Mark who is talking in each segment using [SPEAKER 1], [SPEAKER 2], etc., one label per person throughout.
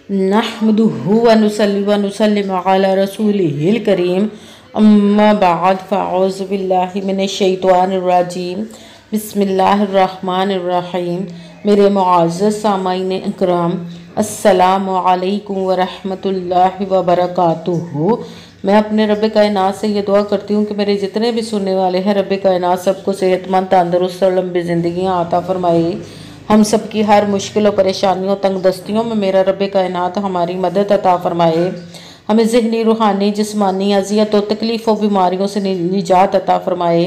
[SPEAKER 1] नहमदुहु व नुसल्ली व नुसल्लिमु अला रसूलिहिल करीम अम्मा बाद फ़अऊज़ु बिल्लाहि मिनश शैतानिर रजीम बिस्मिल्लाहिर रहमानिर रहीम। मेरे मुअज़्ज़ज़ सामाईन इकराम अस्सलामु अलैकुम व रहमतुल्लाहि व बरकातुहू। मैं अपने रब कायनात से ये दुआ करती हूँ कि मेरे जितने भी सुनने वाले हैं रब कायनात सबको सेहतमंद तंदुरुस्त और लंबी ज़िंदगियाँ अता फरमाए। हम सब की हर मुश्किल और परेशानियों तंग दस्तियों में मेरा रब कायनात हमारी मदद अता फरमाए। हमें ज़हनी रूहानी जिस्मानी अजियत और तकलीफ़ और बीमारियों से निजात अता फरमाए।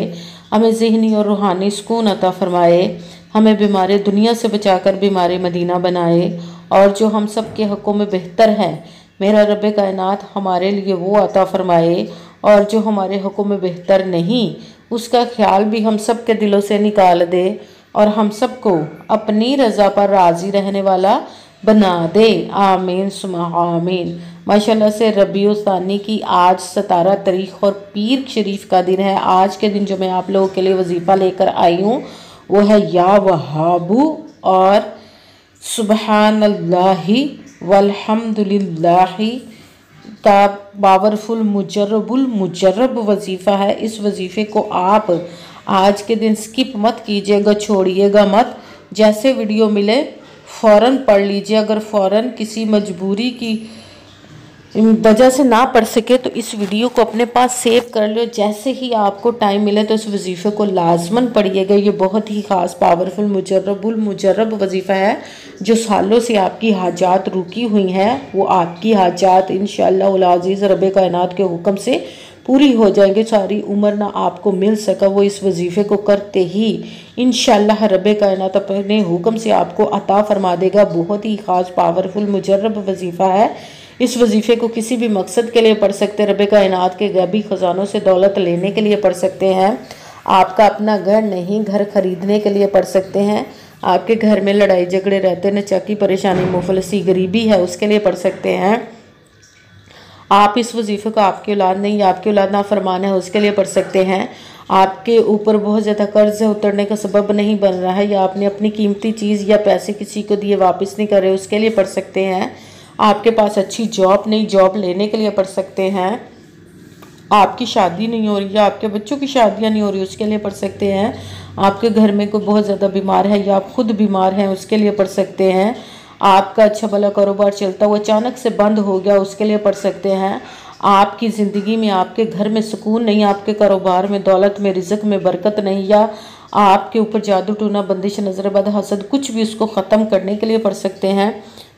[SPEAKER 1] हमें ज़हनी और रूहानी सुकून अता फरमाए। हमें बीमारी दुनिया से बचाकर बीमारी मदीना बनाए। और जो हम सब के हक़ों में बेहतर है मेरा रब कायनात हमारे लिए वो अता फरमाए। और जो हमारे हक़ों में बेहतर नहीं उसका ख्याल भी हम सब के दिलों से निकाल दे और हम सबको अपनी रज़ा पर राज़ी रहने वाला बना दे। आमीन सुमा आमीन। माशाल्लाह से रबीउल सानी की आज 17 तारीख और पीर शरीफ का दिन है। आज के दिन जो मैं आप लोगों के लिए वजीफ़ा लेकर आई हूँ वो है या वहाबू और सुबहानल्लाहि वल्हम्दुलिल्लाहि का पावरफुल मुजर्रब वजीफ़ा है। इस वजीफ़े को आप आज के दिन स्किप मत कीजिएगा, छोड़िएगा मत। जैसे वीडियो मिले फ़ौरन पढ़ लीजिए। अगर फ़ौरन किसी मजबूरी की वजह से ना पढ़ सके तो इस वीडियो को अपने पास सेव कर लो। जैसे ही आपको टाइम मिले तो इस वजीफ़े को लाजमन पढ़िएगा। ये बहुत ही ख़ास पावरफुल मुजर्रब वजीफ़ा है जो सालों से आपकी हाजात रुकी हुई हैं वो आपकी हाजात इंशाअल्लाह उल अज़ीज़ रब कायनात के हुक्म से पूरी हो जाएंगे। सारी उम्र ना आपको मिल सका वो इस वजीफ़े को करते ही इंशाअल्लाह रब कायनात अपने हुक्म से आपको अता फरमा देगा। बहुत ही ख़ास पावरफुल मुजर्रब वजीफ़ा है। इस वजीफ़े को किसी भी मकसद के लिए पढ़ सकते हैं। रब कायनात के गैबी ख़जानों से दौलत लेने के लिए पढ़ सकते हैं। आपका अपना घर नहीं घर ख़रीदने के लिए पढ़ सकते हैं। आपके घर में लड़ाई झगड़े रहते हैं, नचाकी परेशानी मुफलसी गरीबी है उसके लिए पढ़ सकते हैं। आप इस वजीफ़े को आपकी औलाद नहीं आपकी औलाद नाफरमान है उसके लिए पढ़ सकते हैं। आपके ऊपर बहुत ज़्यादा कर्ज है उतरने का सबब नहीं बन रहा है या आपने अपनी कीमती चीज़ या पैसे किसी को दिए वापस नहीं कर रहे उसके लिए पढ़ सकते हैं। आपके पास अच्छी जॉब नहीं जॉब लेने के लिए पढ़ सकते हैं। आपकी शादी नहीं हो रही या आपके बच्चों की शादियां नहीं हो रही उसके लिए पढ़ सकते हैं। आपके घर में कोई बहुत ज़्यादा बीमार है या आप खुद बीमार हैं उसके लिए पढ़ सकते हैं। आपका अच्छा भला कारोबार चलता हुआ अचानक से बंद हो गया उसके लिए पढ़ सकते हैं। आपकी ज़िंदगी में आपके घर में सुकून नहीं आपके कारोबार में दौलत में रिज़्क में बरकत नहीं या आपके ऊपर जादू टूना बंदिश नज़रबद हसद कुछ भी उसको ख़त्म करने के लिए पढ़ सकते हैं।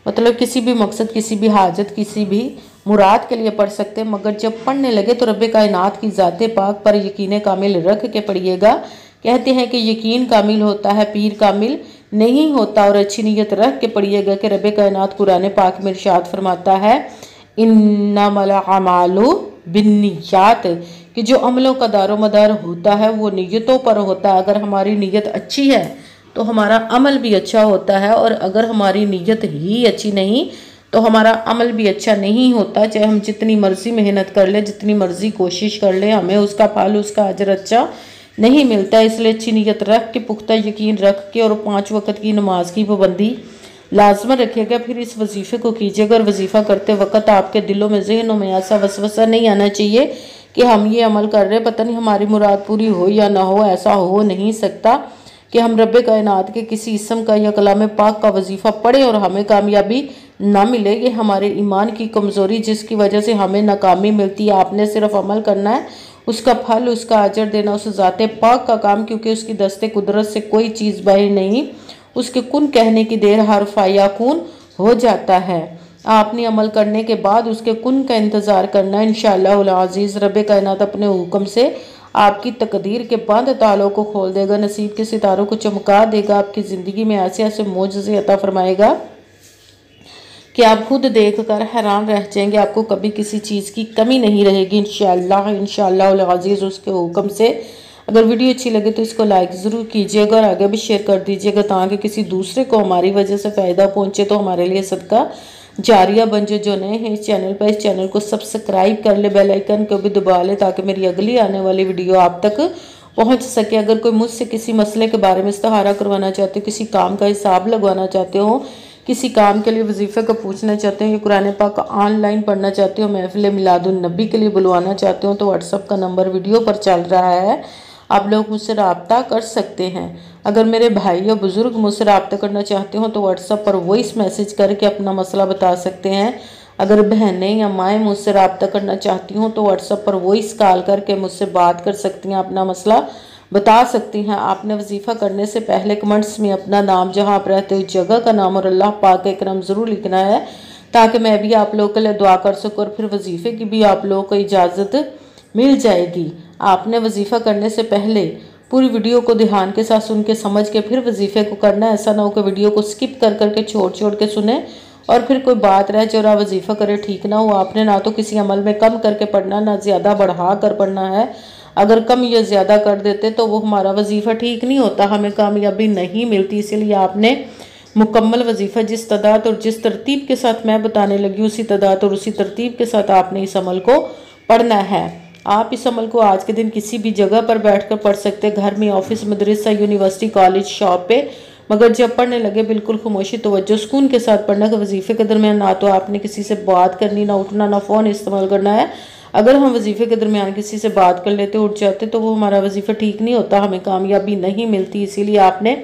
[SPEAKER 1] मतलब किसी भी मकसद किसी भी हाजत किसी भी मुराद के लिए पढ़ सकते हैं। मगर जब पढ़ने लगे तो रब कायनात की ज़ाते पाक पर यकीन कामिल रख के पढ़िएगा। कहते हैं कि यकीन कामिल होता है पीर कामिल नहीं होता। और अच्छी नीयत रख के पढ़िएगा कि रब कायनात कुरान पाक में इरशाद फरमाता है इन्नमल अमालु बिन्नियात कि जो अमलों का दारोमदार होता है वो नीयतों पर होता है। अगर हमारी नीयत अच्छी है तो हमारा अमल भी अच्छा होता है और अगर हमारी नीयत ही अच्छी नहीं तो हमारा अमल भी अच्छा नहीं होता। चाहे हम जितनी मर्जी मेहनत कर ले जितनी मर्जी कोशिश कर ले हमें उसका फल उसका अजर अच्छा नहीं मिलता। इसलिए अच्छी नीयत रख के पुख्ता यकीन रख के और 5 वक्त की नमाज की पाबंदी लाजमन रखिएगा। फिर इस वजीफ़े को कीजिएगा और वजीफ़ा करते वक्त आपके दिलों में जहनों में ऐसा वसवसा नहीं आना चाहिए कि हम ये अमल कर रहे पता नहीं हमारी मुराद पूरी हो या ना हो। ऐसा हो नहीं सकता कि हम रब कायनात के किसी इसम का या कलाम पाक का वजीफ़ा पढ़ें और हमें कामयाबी ना मिले। ये हमारे ईमान की कमज़ोरी जिसकी वजह से हमें नाकामी मिलती है। आपने सिर्फ अमल करना है उसका फल उसका अजर देना उस ज़ाते पाक का काम क्योंकि उसकी दस्ते कुदरत से कोई चीज़ बाहर नहीं। उसके कुन कहने की देर हर्फ या कून हो जाता है। आपने अमल करने के बाद उसके कुन का इंतज़ार करना इंशाअल्लाह उल अज़ीज़ रब कायनात अपने हुक्म से आपकी तकदीर के बंद तालों को खोल देगा नसीब के सितारों को चमका देगा। आपकी ज़िंदगी में ऐसे ऐसे मोजज़े अता फरमाएगा कि आप खुद देखकर हैरान रह जाएंगे। आपको कभी किसी चीज़ की कमी नहीं रहेगी इंशाअल्लाह उल अज़ीज़ उसके हुक्म से। अगर वीडियो अच्छी लगे तो इसको लाइक ज़रूर कीजिएगा और आगे भी शेयर कर दीजिएगा ताकि किसी दूसरे को हमारी वजह से फ़ायदा पहुँचे तो हमारे लिए सदका जारिया बन जाए। जो नए हैं इस चैनल को सब्सक्राइब कर ले बेल आइकन को भी दबा ले ताकि मेरी अगली आने वाली वीडियो आप तक पहुंच सके। अगर कोई मुझसे किसी मसले के बारे में इस्तिहारा करवाना चाहते हो किसी काम का हिसाब लगवाना चाहते हो किसी काम के लिए वजीफ़े को पूछना चाहते हो या कुरान पाक ऑनलाइन पढ़ना चाहते हो, महफिल मिलादुन नबी के लिए बुलवाना चाहते हो तो व्हाट्सअप का नंबर वीडियो पर चल रहा है, आप लोग मुझसे रब्ता कर सकते हैं। अगर मेरे भाई या बुज़ुर्ग मुझसे रब्ता करना चाहते हो तो व्हाट्सअप पर वॉइस मैसेज करके अपना मसला बता सकते हैं। अगर बहनें या माएँ मुझसे रब्ता करना चाहती हों तो व्हाट्सअप पर वॉइस कॉल करके मुझसे बात कर सकती हैं, अपना मसला बता सकती हैं। आपने वजीफ़ा करने से पहले कमेंट्स में अपना नाम, जहां आप रहते हो जगह का नाम और अल्लाह पाक का करम ज़रूर लिखना है, ताकि मैं भी आप लोगों के लिए दुआ कर सकूँ और फिर वजीफ़े की भी आप लोगों को इजाज़त मिल जाएगी। आपने वजीफ़ा करने से पहले पूरी वीडियो को ध्यान के साथ सुन के समझ के फिर वजीफ़े को करना है। ऐसा ना हो कि वीडियो को स्किप कर करके छोड़ के सुने और फिर कोई बात रहे जो वजीफ़ा करे ठीक ना हो। आपने ना तो किसी अमल में कम करके पढ़ना, ना ज़्यादा बढ़ा कर पढ़ना है। अगर कम या ज़्यादा कर देते तो वो हमारा वजीफ़ा ठीक नहीं होता, हमें कामयाबी नहीं मिलती। इसीलिए आपने मुकम्मल वजीफ़ा जिस तादाद और जिस तरतीब के साथ मैं बताने लगी उसी तादाद और उसी तरतीब के साथ आपने इस अमल को पढ़ना है। आप इस अमल को आज के दिन किसी भी जगह पर बैठकर पढ़ सकते हैं, घर में, ऑफिस, मदरसा, यूनिवर्सिटी, कॉलेज, शॉप पे, मगर जब पढ़ने लगे बिल्कुल खामोशी, तवज्जो, सुकून के साथ पढ़ना। कि वजीफ़े के दरमियान ना तो आपने किसी से बात करनी, ना उठना, ना फ़ोन इस्तेमाल करना है। अगर हम वजीफ़े के दरमियान किसी से बात कर लेते, उठ जाते, तो वो हमारा वजीफ़ा ठीक नहीं होता, हमें कामयाबी नहीं मिलती। इसीलिए आपने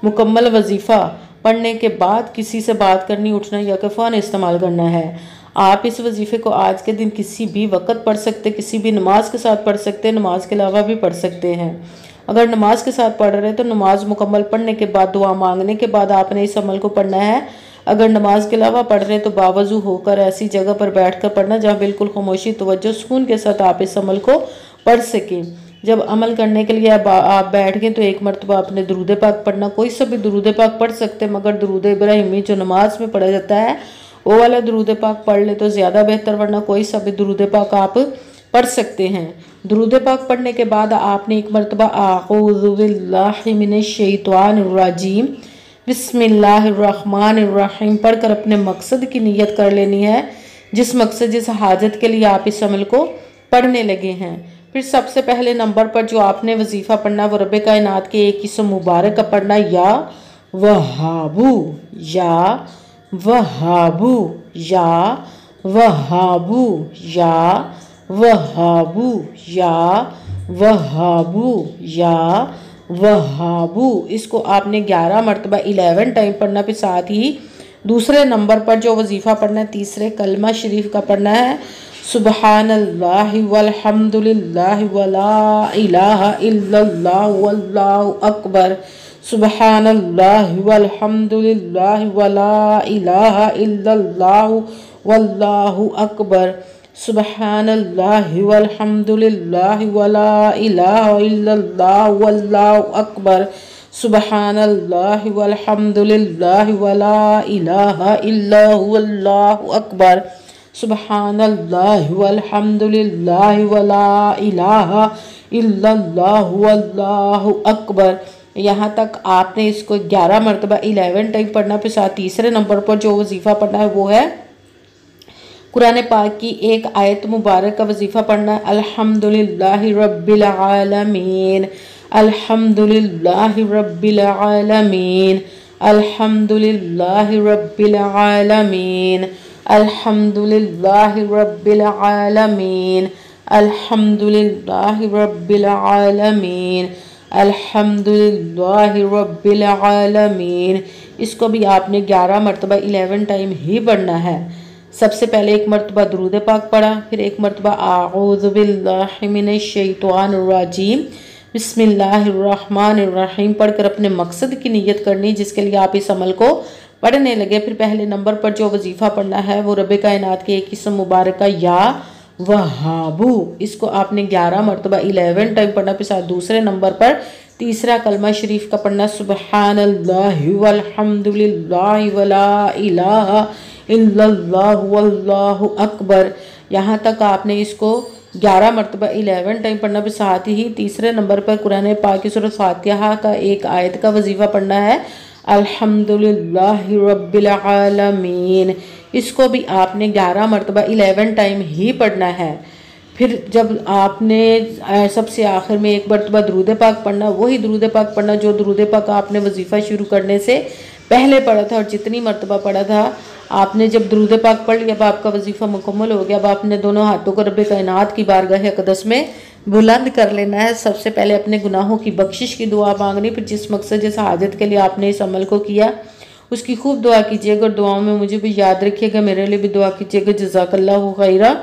[SPEAKER 1] मुकम्मल वजीफ़ा पढ़ने के बाद किसी से बात करनी, उठना या कि फ़ोन इस्तेमाल करना है। आप इस वजीफ़े को आज के दिन किसी भी वक्त पढ़ सकते, किसी भी नमाज के साथ पढ़ सकते, नमाज के अलावा भी पढ़ सकते हैं। अगर नमाज के साथ पढ़ रहे तो नमाज मुकम्मल पढ़ने के बाद, दुआ मांगने के बाद आपने इस अमल को पढ़ना है। अगर नमाज के अलावा पढ़ रहे तो बावजू होकर ऐसी जगह पर बैठकर पढ़ना जहाँ बिल्कुल खामोशी, तवज्जो, सुकून के साथ आप इस अमल को पढ़ सकें। जब अमल करने के लिए आप बैठ गए तो एक मरतबा आपने दुरूद पाक पढ़ना। कोई सा भी दुरूद पाक पढ़ सकते, मगर दुरूद इब्राहिमी जो नमाज में पढ़ा जाता है वो वाला दुरूद पाक पढ़ ले तो ज़्यादा बेहतर, वरना कोई सा भी दुरूद पाक आप पढ़ सकते हैं। दुरूद पाक पढ़ने के बाद आपने एक मरतबा आऊज़ु बिल्लाहि मिनश शैतानिर रजीम बिस्मिल्लाहिर्रहमानिर्रहीम पढ़कर अपने मकसद की नियत कर लेनी है, जिस मकसद, जिस हाजत के लिए आप इस अमल को पढ़ने लगे हैं। फिर सबसे पहले नंबर पर जो आपने वजीफ़ा पढ़ना वो रब्बे कायनात के एक इसम मुबारक का पढ़ना, या वहाबू, या वहाबू, या वहाबू, या वहाबू, या वहाबू, या वहाबू। इसको आपने 11 मरतबा 11 टाइम पढ़ना। फिर साथ ही दूसरे नंबर पर जो वजीफ़ा पढ़ना है, तीसरे कलमा शरीफ का पढ़ना है, सुबहानल्लाहि वल्हम्दुलिल्लाहि वला इलाहा इल्लल्लाहु वल्लाहु अकबर। सुबहानल्लाहि वल्हम्दुलिल्लाहि वला इलाहा इल्लल्लाहु वल्लाहु अकबर। सुबहानल्लाहि वल्हम्दुलिल्लाहि वला इलाहा इल्लल्लाहु वल्लाहु अकबर। सुबहानल्लाहि वल्हम्दुलिल्लाहि वला इलाहा इल्लल्लाहु वल्लाहु अकबर। सुबहानल्लाहि वल्हम्दुलिल्लाहि वला इलाहा इल्लल्लाहु वल्लाहु अकबर। यहाँ तक आपने इसको 11 मरतबा 11 टाइम पढ़ना। फिर साथ तीसरे नंबर पर जो वजीफ़ा पढ़ना है वो है कुरान पाक की एक आयत मुबारक का वजीफ़ा पढ़ना है, अल्हम्दुलिल्लाहि रब्बिल आलमीन, अल्हम्दुलिल्लाहि रब्बिल आलमीन, अल्हम्दुलिल्लाहि रब्बिल आलमीन, अल्हम्दुलिल्लाहि रब्बिल आलमीन, अल्हम्दुलिल्लाहि रब्बिल आलमीन, अल्हम्दुलिल्लाहि रब्बिल आलमीन। इसको भी आपने 11 मरतबा 11 टाइम ही पढ़ना है। सबसे पहले एक मरतबा दुरूद पाक पढ़ा, फिर एक मरतबा आऊज़ु बिल्लाहि मिनश शैतानिर रजीम बिस्मिल्लाहिर्रहमानिर्रहीम पढ़कर अपने मकसद की नियत करनी, जिसके लिए आप इस अमल को पढ़ने लगे। फिर पहले नंबर पर जो वजीफ़ा पढ़ना है वो रब्बे कायनात के एक इसम मुबारक का, या वहाबू। इसको आपने 11 मरतबा 11 टाइम पढ़ना। फिर साथ दूसरे नंबर पर तीसरा कलमा शरीफ का पढ़ना, सुबहानल्लाहि वल्हम्दुलिल्लाहि वला इलाहा इल्लल्लाहु वल्लाहु अकबर। यहाँ तक आपने इसको 11 मरतबा 11 टाइम पढ़ना। फिर साथ ही तीसरे नंबर पर कुरान पाक की सूरह फातिहा का एक आयत का वजीफ़ा पढ़ना है, अल्हम्दुलिल्लाहि रब्बिल आलमीन। इसको भी आपने 11 मरतबा 11 टाइम ही पढ़ना है। फिर जब आपने सबसे आखिर में एक मरतबा दुरूद पाक पढ़ना, वही दुरूद पाक पढ़ना जो दुरूद पाक आपने वजीफ़ा शुरू करने से पहले पढ़ा था और जितनी मरतबा पढ़ा था आपने, जब दुरूद पाक पढ़ लिया, अब आपका वजीफ़ा मुकम्मल हो गया। अब आपने दोनों हाथों को रब्बे कायनात की बारगाह अक़दस में बुलंद कर लेना है। सबसे पहले अपने गुनाहों की बख्शिश की दुआ मांगनी, फिर जिस मकसद जिस हाजत के लिए आपने इस अमल को किया उसकी खूब दुआ कीजिएगा और दुआओं में मुझे भी याद रखिएगा, मेरे लिए भी दुआ कीजिएगा। जज़ाकल्लाहु खैरा।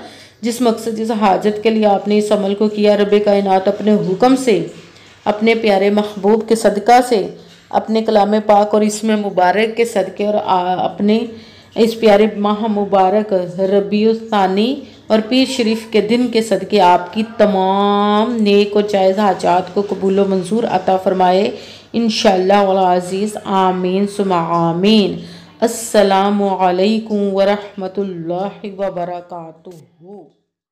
[SPEAKER 1] जिस मकसद जिस हाजत के लिए आपने इस अमल को किया, रब्बे कायनात अपने हुक्म से, अपने प्यारे महबूब के सदका से, अपने कलाम पाक और इसमें मुबारक के सदक़े और अपने इस प्यारे माह मुबारक रबीउल सानी और पीर शरीफ के दिन के सदक़े आपकी तमाम नेक और जायज़ हाजात को कबूल व मंजूर अता फ़रमाए इंशाअल्लाह वल अज़ीज़। आमीन सुम्मा आमीन। अस्सलामु अलैकुम व रहमतुल्लाहि व बरकातुहू।